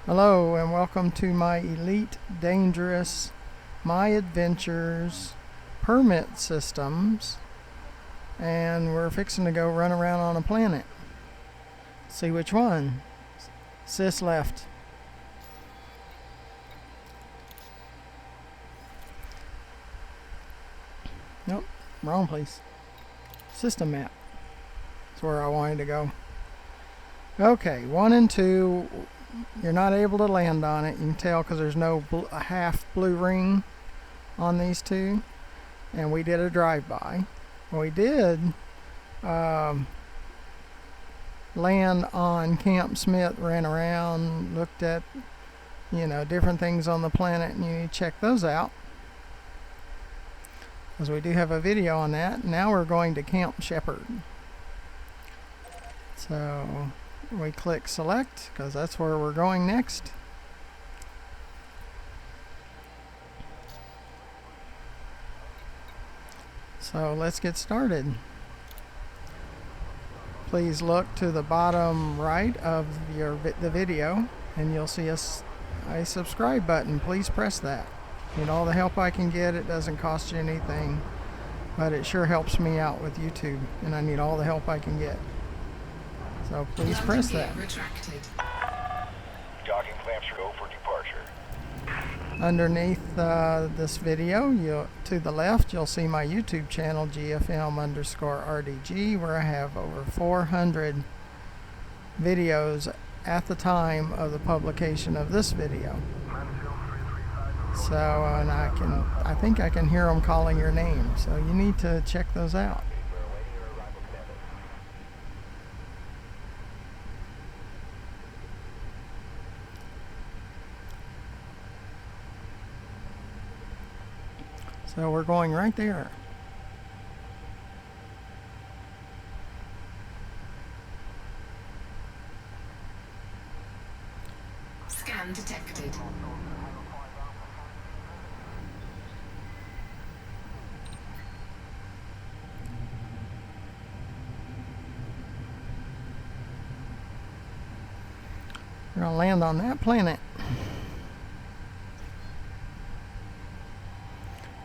Hello and welcome to my Elite Dangerous My Adventures permit systems, and we're fixing to go run around on a planet. See which one. Sis left. Nope, wrong place. System map. That's where I wanted to go. Okay, 1 and 2. You're not able to land on it. You can tell because there's no half blue ring on these two. And we did a drive-by. We did land on Camp Smith, ran around, looked at, different things on the planet, and you need to check those out, because we do have a video on that. Now we're going to Camp Shepard. So we click select because that's where we're going next. So let's get started. Please look to the bottom right of the video and you'll see a subscribe button. Please press that. Need all the help I can get. It doesn't cost you anything, but it sure helps me out with YouTube, and I need all the help I can get. So please press that. Docking clamps are go for departure. Underneath this video, to the left, you'll see my YouTube channel, GFM_RDG, where I have over 400 videos at the time of the publication of this video. So, and I think I can hear them calling your name. So you need to check those out. So we're going right there. Scan detected. We're going to land on that planet.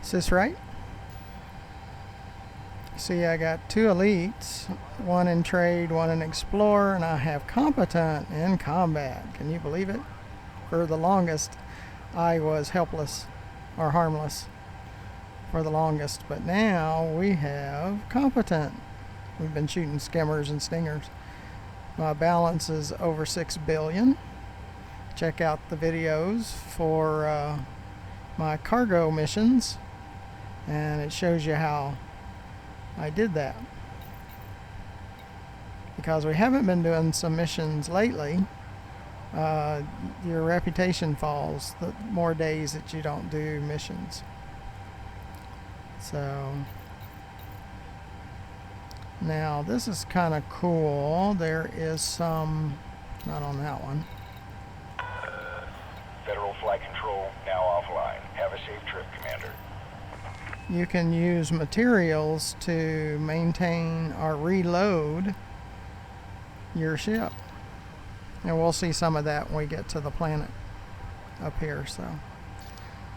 Is this right? See, I got 2 elites, 1 in trade, 1 in explorer, and I have competent in combat. Can you believe it? For the longest, I was helpless or harmless for the longest, but now we have competent. We've been shooting skimmers and stingers. My balance is over 6 billion. Check out the videos for my cargo missions, and it shows you how I did that. Because we haven't been doing some missions lately, your reputation falls the more days that you don't do missions. So now this is kind of cool. There is some, not on that one. Federal flight control now offline. Have a safe trip, Commander. You can use materials to maintain or reload your ship. And we'll see some of that when we get to the planet up here. So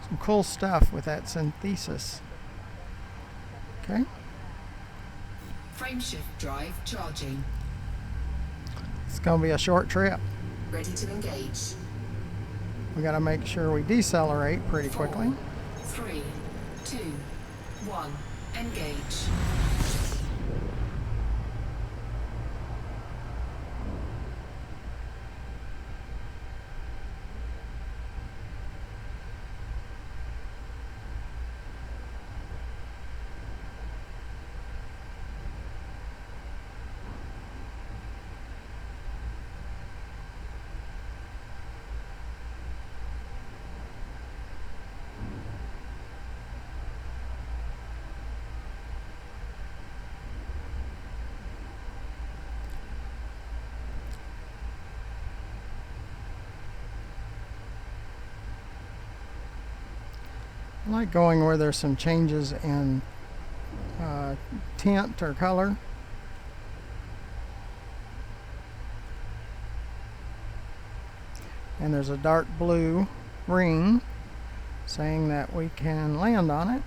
some cool stuff with that synthesis. Okay. Frameshift drive charging. It's going to be a short trip. Ready to engage. We got to make sure we decelerate pretty quickly. 3, 2, 1. Engage. I like going where there's some changes in tint or color. And there's a dark blue ring saying that we can land on it.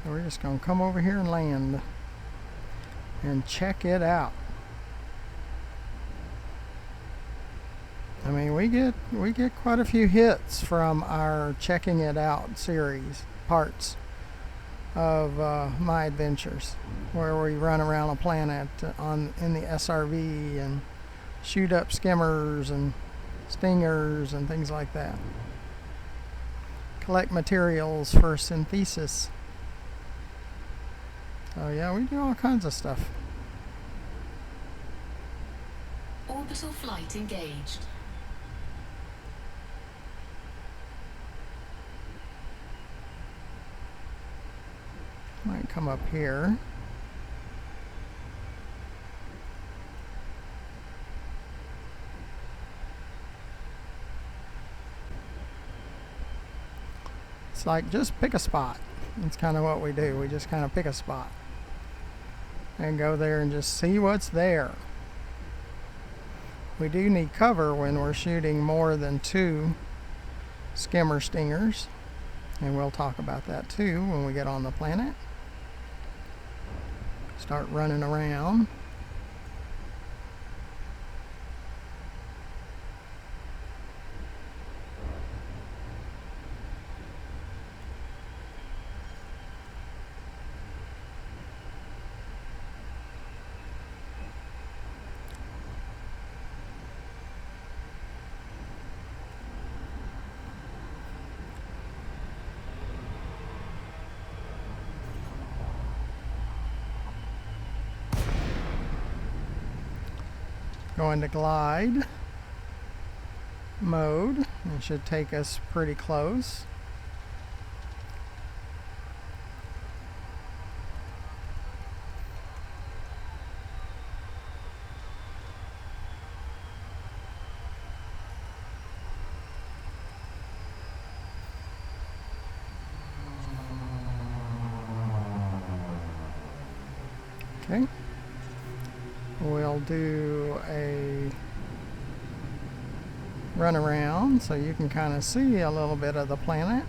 So we're just going to come over here and land and check it out. I mean, we get quite a few hits from our checking it out series parts of my adventures, where we run around a planet in the SRV and shoot up skimmers and stingers and things like that. Collect materials for synthesis. So yeah, we do all kinds of stuff. Orbital flight engaged. Might come up here. It's like just pick a spot. That's kind of what we do. We just kind of pick a spot and go there and just see what's there. We do need cover when we're shooting more than 2 skimmer stingers, and we'll talk about that too when we get on the planet. Start running around. Going to glide mode. It should take us pretty close. Okay. We'll do a run around so you can kind of see a little bit of the planet.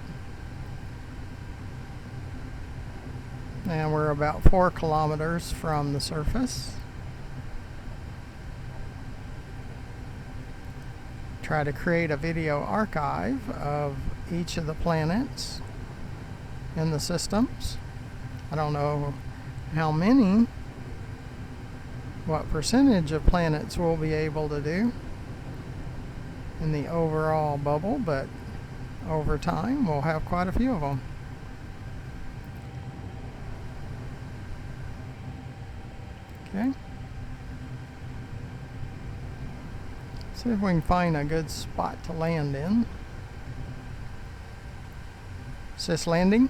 And we're about 4 kilometers from the surface. Try to create a video archive of each of the planets in the systems. I don't know how many, what percentage of planets we'll be able to do in the overall bubble, but over time we'll have quite a few of them. Okay. See if we can find a good spot to land in. Is this landing?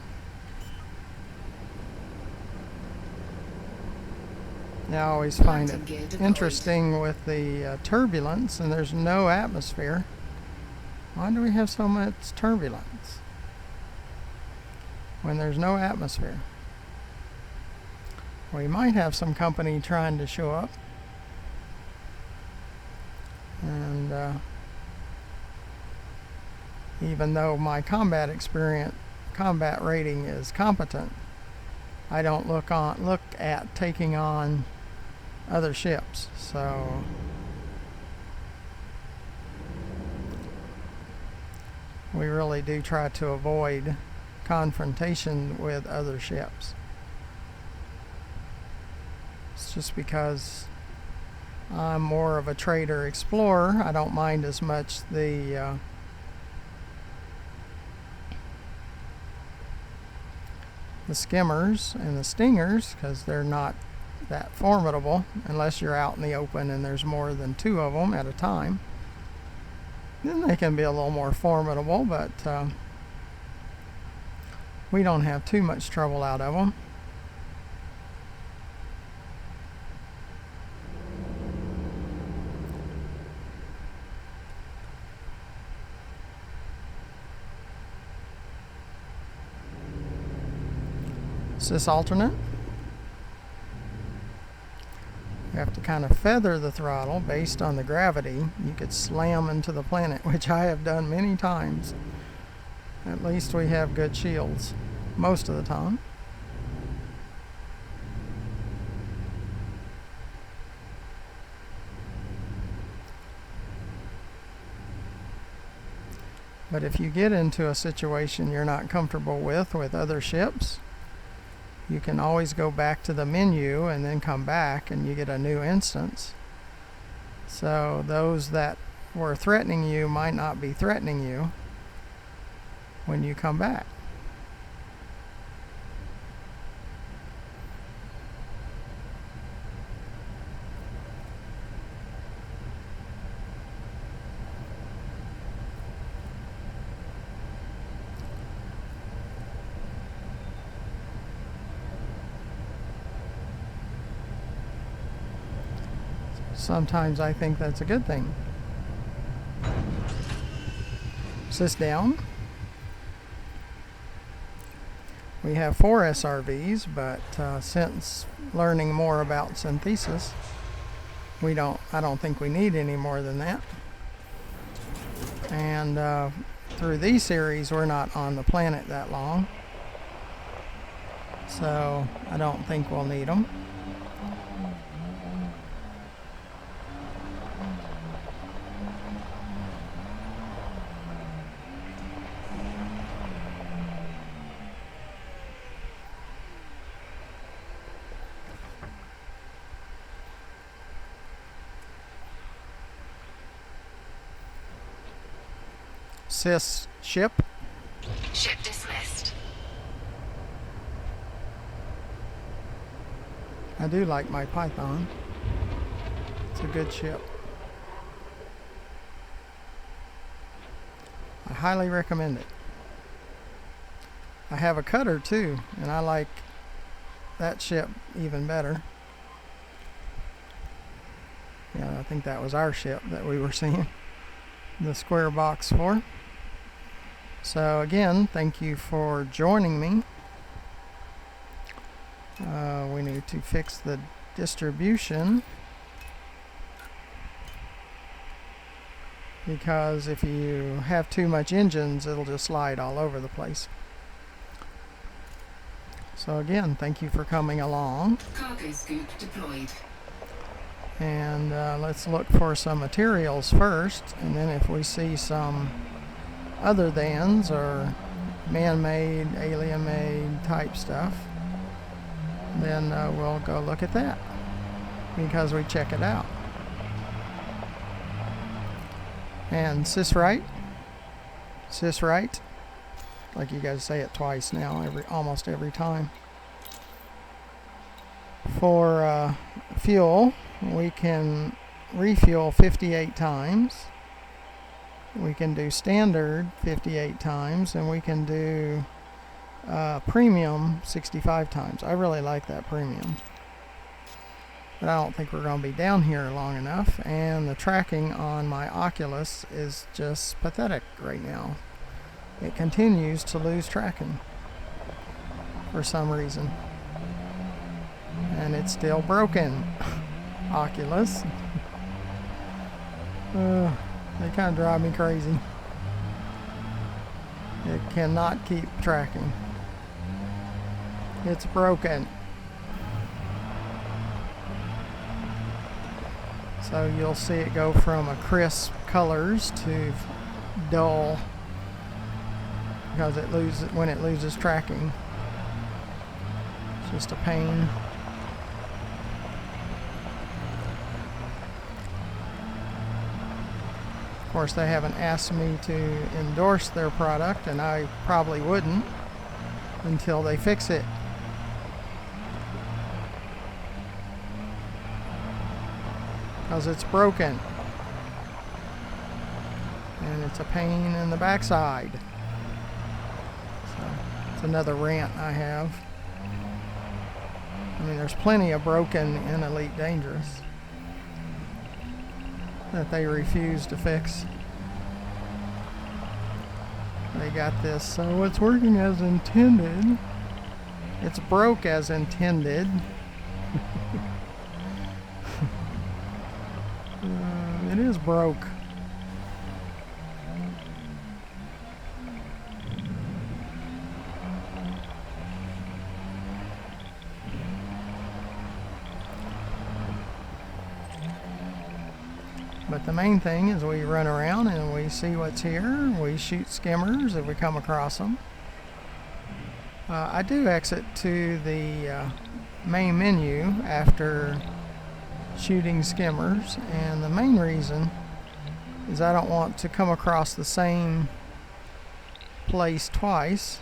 I always find it interesting with the turbulence, and there's no atmosphere. Why do we have so much turbulence when there's no atmosphere? We might have some company trying to show up, and even though my combat rating is competent, I don't look at taking on other ships. So we really do try to avoid confrontation with other ships. It's just because I'm more of a trader explorer. I don't mind as much the skimmers and the stingers, because they're not that formidable unless you're out in the open and there's more than 2 of them at a time. Then they can be a little more formidable, but we don't have too much trouble out of them. Is this alternate? You have to kind of feather the throttle based on the gravity. You could slam into the planet, which I have done many times. At least we have good shields most of the time. But if you get into a situation you're not comfortable with other ships, you can always go back to the menu and then come back and you get a new instance. So those that were threatening you might not be threatening you when you come back. Sometimes I think that's a good thing. Is this down? We have 4 SRVs, but since learning more about synthesis, I don't think we need any more than that. And through these series, we're not on the planet that long, so I don't think we'll need them. Sys ship. Ship dismissed. I do like my Python. It's a good ship. I highly recommend it. I have a cutter too, and I like that ship even better. Yeah, I think that was our ship that we were seeing the square box for. So again, thank you for joining me. We need to fix the distribution, because if you have too much engines, it'll just slide all over the place. So again, thank you for coming along. Cargo scoop deployed. And let's look for some materials first, and then if we see some other thans or man-made, alien-made type stuff, then we'll go look at that, because we check it out. And Sysrite, like you guys say it twice now, almost every time. For fuel, we can refuel 58 times. We can do standard 58 times, and we can do premium 65 times. I really like that premium, but I don't think we're going to be down here long enough, and the tracking on my Oculus is just pathetic right now. It continues to lose tracking for some reason, and it's still broken. Oculus. They kind of drive me crazy. It cannot keep tracking. It's broken. So you'll see it go from a crisp colors to dull, because when it loses tracking. It's just a pain. Of course, they haven't asked me to endorse their product, and I probably wouldn't until they fix it. Because it's broken. And it's a pain in the backside. So, it's another rant I have. I mean, there's plenty of broken in Elite Dangerous that they refuse to fix. They got this, so it's working as intended. It's broke as intended. It is broke. But the main thing is we run around and we see what's here. We shoot skimmers if we come across them. I do exit to the main menu after shooting skimmers, and the main reason is I don't want to come across the same place twice.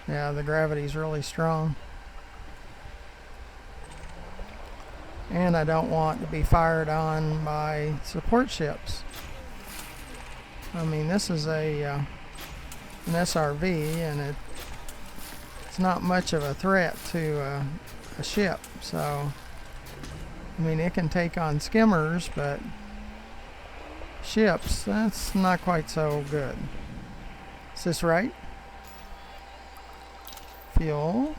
Yeah, the gravity's really strong. And I don't want to be fired on by support ships. I mean, this is an SRV, and it's not much of a threat to a ship. So, I mean, it can take on skimmers, but ships, that's not quite so good. Is this right? Fuel.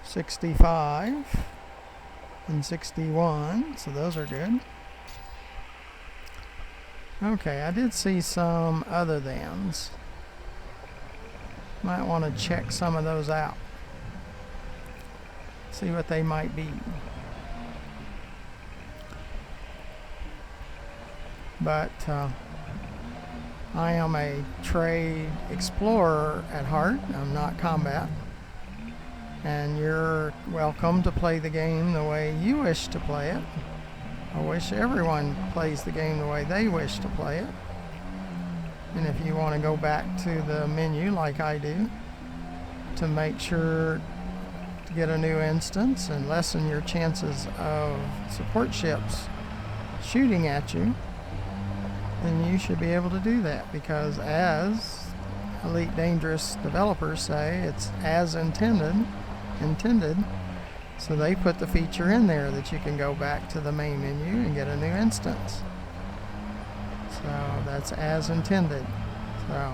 65 and 61, so those are good. Okay, I did see some other thans. Might want to check some of those out. See what they might be. But I am a trade explorer at heart. I'm not combat. And you're welcome to play the game the way you wish to play it. I wish everyone plays the game the way they wish to play it. And if you want to go back to the menu like I do to make sure to get a new instance and lessen your chances of support ships shooting at you, then you should be able to do that, because as Elite Dangerous developers say, it's as intended, so they put the feature in there that you can go back to the main menu and get a new instance. So that's as intended. So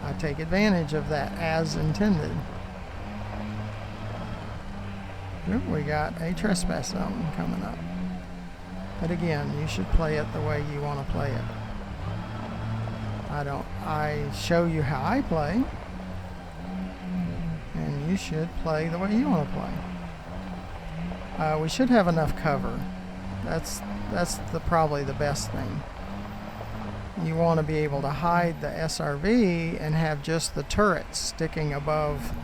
I take advantage of that as intended. Ooh, we got a trespass zone coming up. But again, you should play it the way you want to play it. I show you how I play, and you should play the way you want to play. We should have enough cover. That's probably the best thing. You want to be able to hide the SRV and have just the turrets sticking above,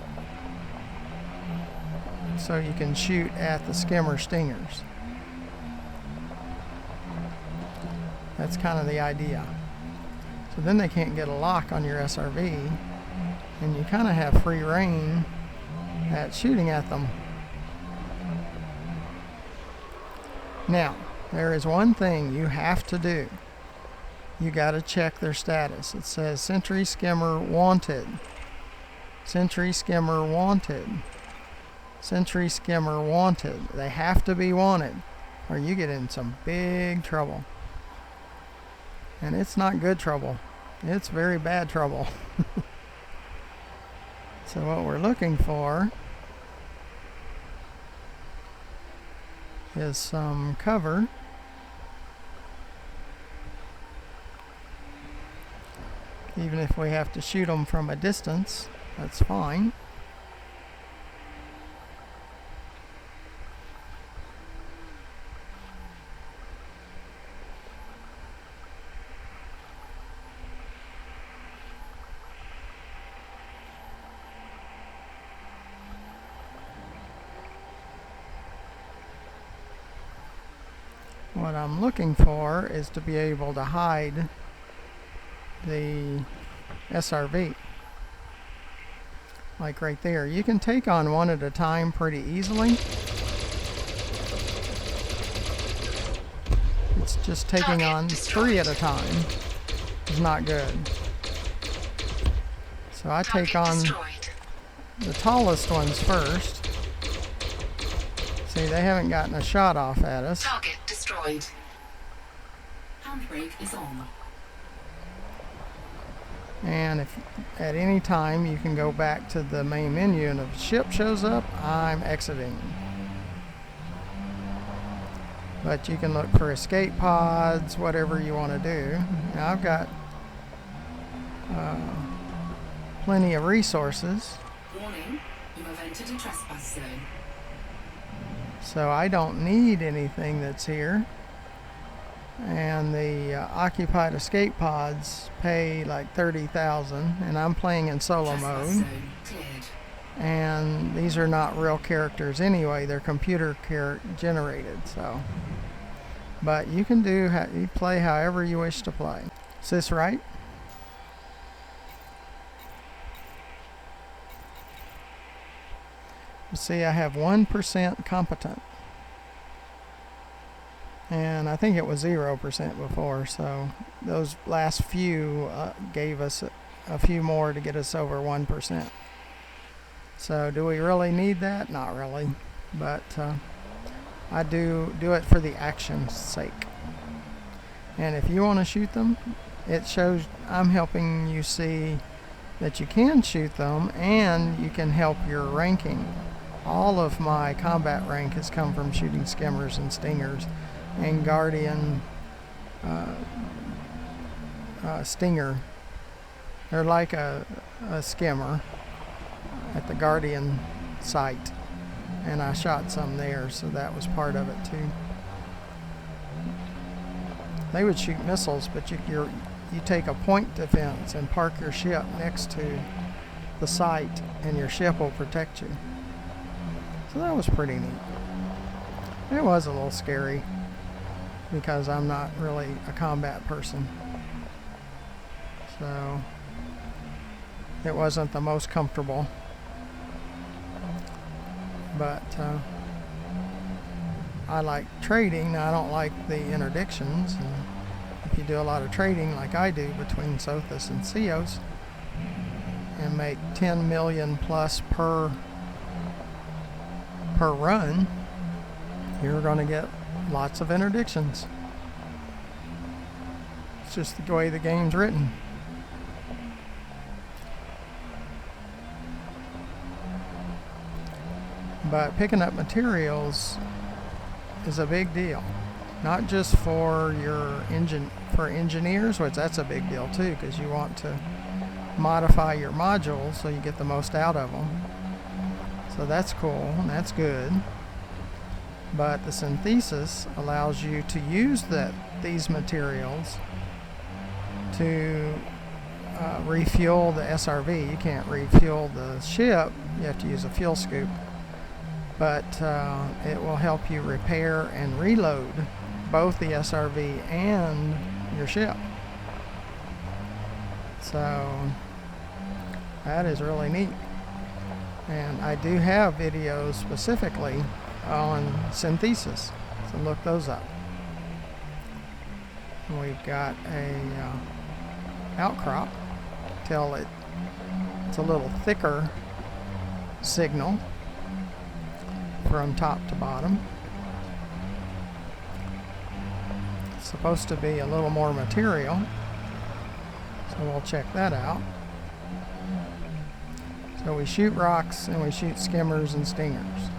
so you can shoot at the skimmer stingers. That's kind of the idea. So then they can't get a lock on your SRV, and you kind of have free reign at shooting at them. Now, there is one thing you have to do. You got to check their status. It says Sentry Skimmer wanted. Sentry Skimmer wanted. Sentry Skimmer wanted. They have to be wanted, or you get in some big trouble. And it's not good trouble. It's very bad trouble. So what we're looking for is some cover. Even if we have to shoot them from a distance, that's fine. What I'm looking for is to be able to hide the SRV. Like right there. You can take on one at a time pretty easily. It's just taking on three at a time is not good. So I take on the tallest ones first. See, they haven't gotten a shot off at us. Target destroyed. Handbrake is on. And if at any time you can go back to the main menu, and if a ship shows up, I'm exiting. But you can look for escape pods, whatever you want to do. Now I've got plenty of resources, Warning, you have entered a trespass zone. so I don't need anything that's here. And the occupied escape pods pay like 30,000, and I'm playing in solo Trespass mode. zone cleared. And these are not real characters anyway; they're computer generated. So, but you can you play however you wish to play. Is this right? You see, I have 1% competent. And I think it was 0% before, so those last few gave us a few more to get us over 1%. So do we really need that? Not really, but I do it for the action's sake. And if you want to shoot them, it shows I'm helping you see that you can shoot them, and you can help your ranking. All of my combat rank has come from shooting skimmers and stingers and Guardian Stinger. They're like a skimmer at the Guardian site, and I shot some there, so that was part of it too. They would shoot missiles, but you take a point defense and park your ship next to the site, and your ship will protect you. So that was pretty neat. It was a little scary, because I'm not really a combat person. So it wasn't the most comfortable. But I like trading. I don't like the interdictions. And if you do a lot of trading like I do between Sothis and Ceos and make 10 million plus per run, you're going to get lots of interdictions. It's just the way the game's written. But picking up materials is a big deal. Not just for your engineers, which that's a big deal too, because you want to modify your modules so you get the most out of them. So that's cool, and that's good. But the synthesis allows you to use these materials to refuel the SRV. You can't refuel the ship, you have to use a fuel scoop. But it will help you repair and reload both the SRV and your ship. So that is really neat. And I do have videos specifically on synthesis, so look those up. We've got a outcrop till it's a little thicker signal from top to bottom. It's supposed to be a little more material, so we'll check that out. So we shoot rocks and we shoot skimmers and stingers.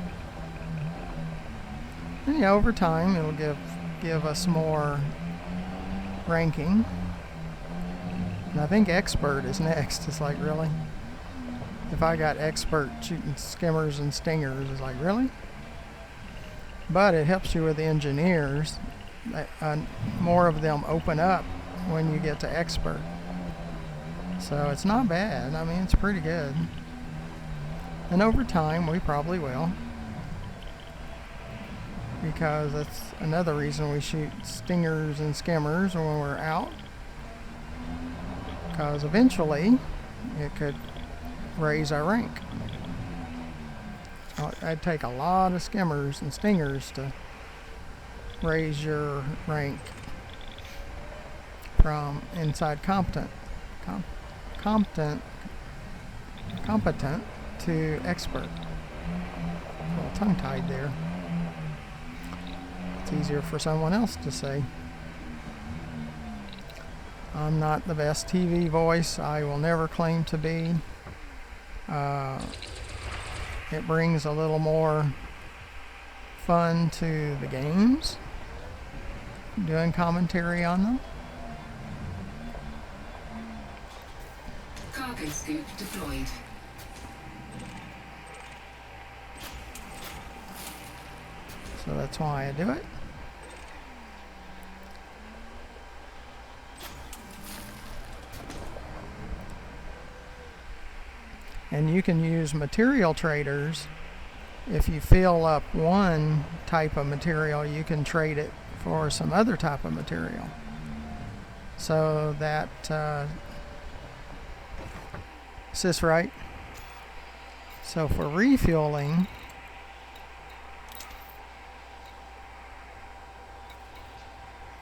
And yeah, over time it'll give us more ranking. And I think expert is next. It's like, really? If I got expert shooting skimmers and stingers, it's like, really? But it helps you with the engineers. More of them open up when you get to expert. So it's not bad. I mean, it's pretty good. And over time, we probably will. Because that's another reason we shoot stingers and skimmers when we're out. Because eventually, it could raise our rank. I'd take a lot of skimmers and stingers to raise your rank from inside competent to expert. A little tongue-tied there. It's easier for someone else to say. I'm not the best TV voice. I will never claim to be. It brings a little more fun to the games, doing commentary on them. Cargo scoop deployed. So that's why I do it. And you can use material traders. If you fill up one type of material, you can trade it for some other type of material. So that, is this right? So for refueling,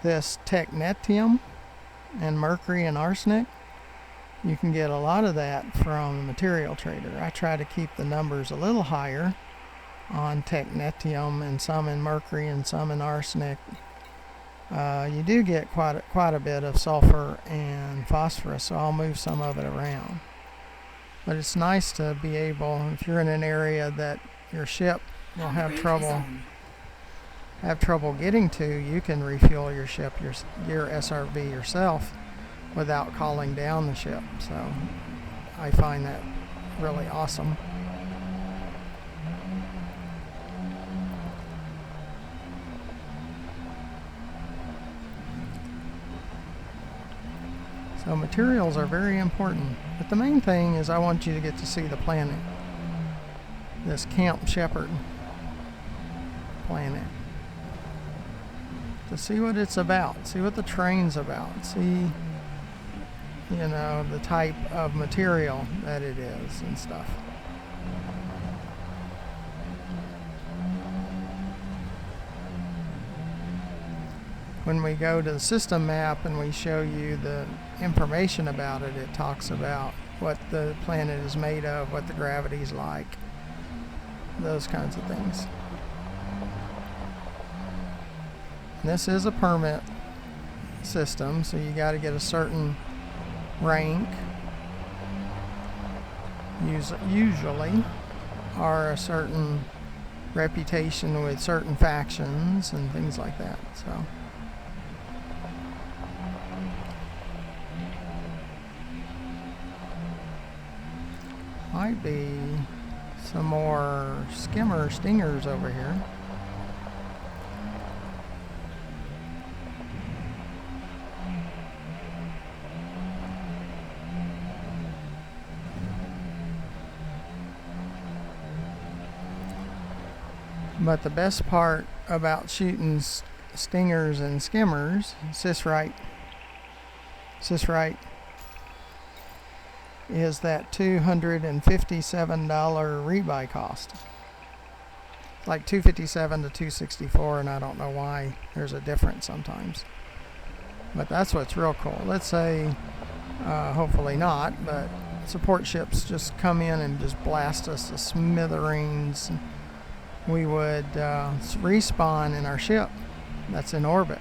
this technetium and mercury and arsenic, you can get a lot of that from the material trader. I try to keep the numbers a little higher on technetium and some in mercury and some in arsenic. You do get quite a bit of sulfur and phosphorus, so I'll move some of it around. But it's nice to be able, if you're in an area that your ship will have trouble getting to, you can refuel your ship, your SRV yourself, without calling down the ship. So I find that really awesome. So materials are very important. But the main thing is I want you to get to see the planet. This Camp Shepard planet. To see what it's about. See what the train's about. See, you know, the type of material that it is and stuff. When we go to the system map and we show you the information about it, it talks about what the planet is made of, what the gravity's like, those kinds of things. This is a permit system, so you got to get a certain rank, usually, or a certain reputation with certain factions and things like that. So might be some more Skimmer stingers over here. But the best part about shooting stingers and skimmers, Sis-Right, is that $257 rebuy cost. It's like $257 to $264, and I don't know why there's a difference sometimes. But that's what's real cool. Let's say, hopefully not, but support ships just come in and just blast us to smithereens. We would respawn in our ship that's in orbit.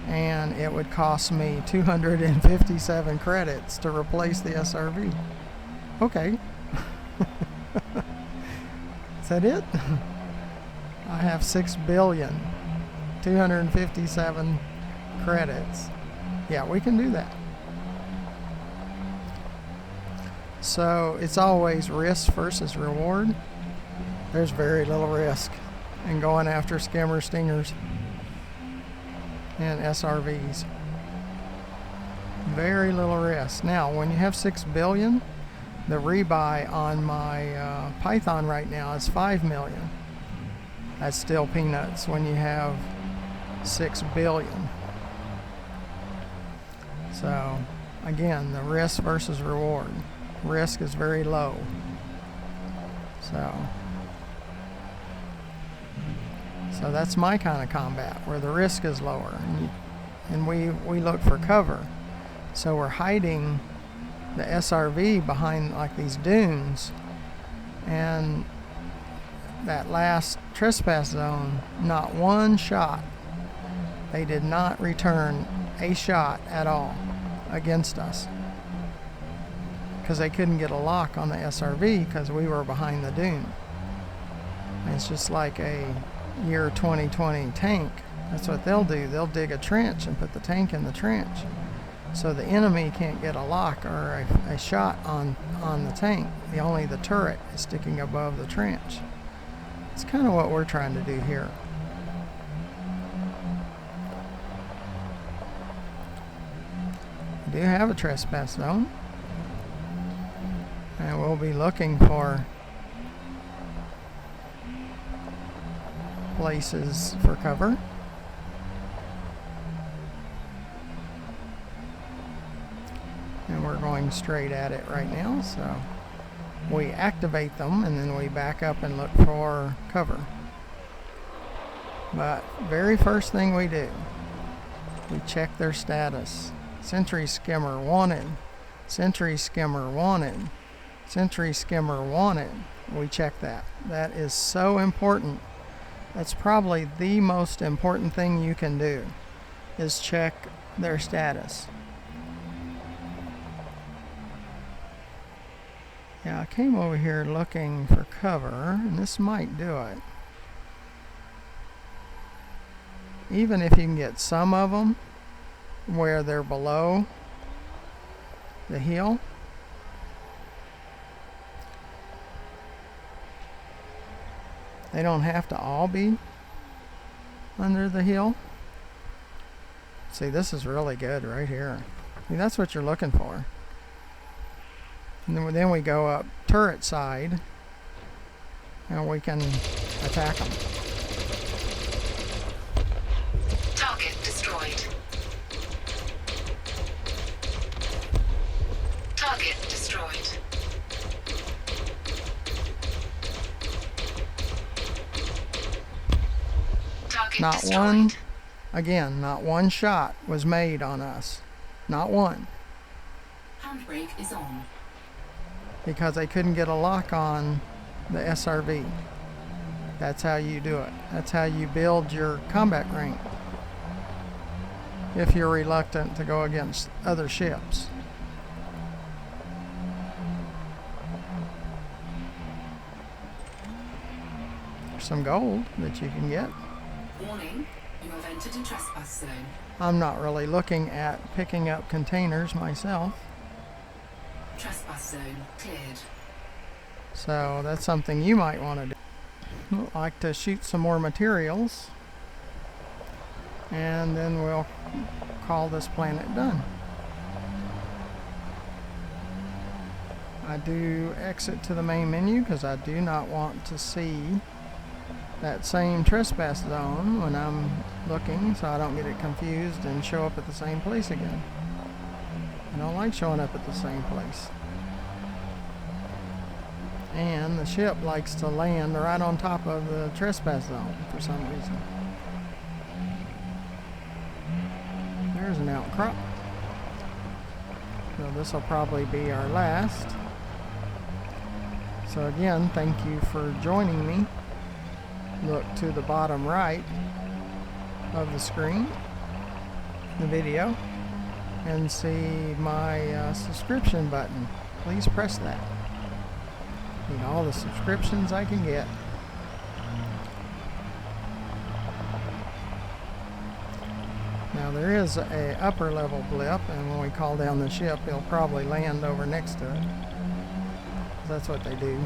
And it would cost me 257 credits to replace the SRV. Okay. Is that it? I have 6 billion. 257 credits. Yeah, we can do that. So it's always risk versus reward. There's very little risk in going after skimmer stingers and SRVs. Very little risk. Now, when you have 6 billion, the rebuy on my Python right now is 5 million. That's still peanuts when you have 6 billion. So, again, the risk versus reward. Risk is very low. So that's my kind of combat, where the risk is lower, and we look for cover. So we're hiding the SRV behind like these dunes, and that last trespass zone, not one shot. They did not return a shot at all against us, because they couldn't get a lock on the SRV because we were behind the dune. It's just like a year 2020 tank. That's what they'll do. They'll dig a trench and put the tank in the trench, so the enemy can't get a lock or a shot on the tank. Only the turret is sticking above the trench. It's kind of what we're trying to do here. We do have a trespass zone, and we'll be looking for places for cover. And we're going straight at it right now, so we activate them and then we back up and look for cover. But very first thing we do, we check their status. Sentry skimmer wanted, sentry skimmer wanted, sentry skimmer wanted. We check that. That is so important. That's probably the most important thing you can do, is check their status. Yeah, I came over here looking for cover, and this might do it. Even if you can get some of them where they're below the hill, they don't have to all be under the hill. See, this is really good right here. See, that's what you're looking for. And then we go up turret side and we can attack them. Target destroyed. Target destroyed. Target Not destroyed. one, again, not one shot was made on us. Not one. Handbrake is on. Because they couldn't get a lock on the SRV. That's how you do it. That's how you build your combat rank, if you're reluctant to go against other ships. There's some gold that you can get. Warning, you have entered a trespass zone. I'm not really looking at picking up containers myself, Trespass zone cleared. so that's something you might want to do. I'd like to shoot some more materials, and then we'll call this planet done. I do exit to the main menu because I do not want to see that same trespass zone when I'm looking, so I don't get it confused and show up at the same place again. I don't like showing up at the same place. And the ship likes to land right on top of the trespass zone for some reason. There's an outcrop. So this will probably be our last. So again, thank you for joining me. Look to the bottom right of the screen, the video, and see my subscription button. Please press that. Need all the subscriptions I can get. Now there is a upper level blip, and when we call down the ship, it'll probably land over next to it. That's what they do.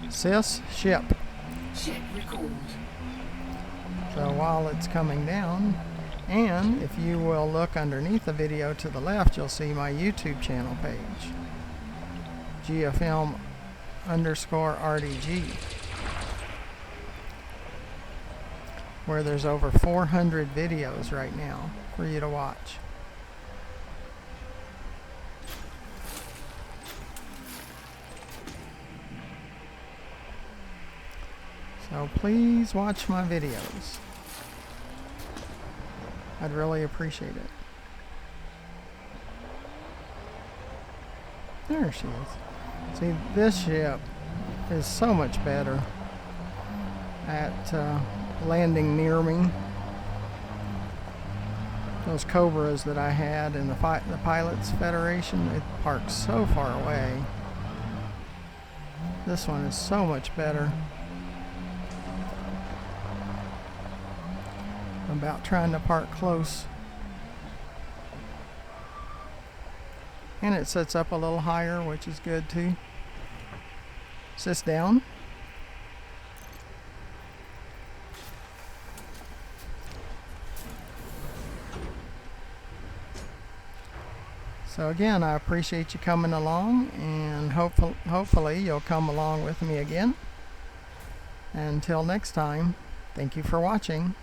Sys, ship. Ship recalled. So while it's coming down, and if you will look underneath the video to the left, you'll see my YouTube channel page, GFM_RDG, where there's over 400 videos right now for you to watch. So please watch my videos. I'd really appreciate it. There she is. See, this ship is so much better at landing near me those Cobras that I had in the Pilots Federation, it parks so far away. This one is so much better. About trying to park close. And it sets up a little higher, which is good too. Sits down. So again, I appreciate you coming along, and hopefully you'll come along with me again. Until next time, thank you for watching.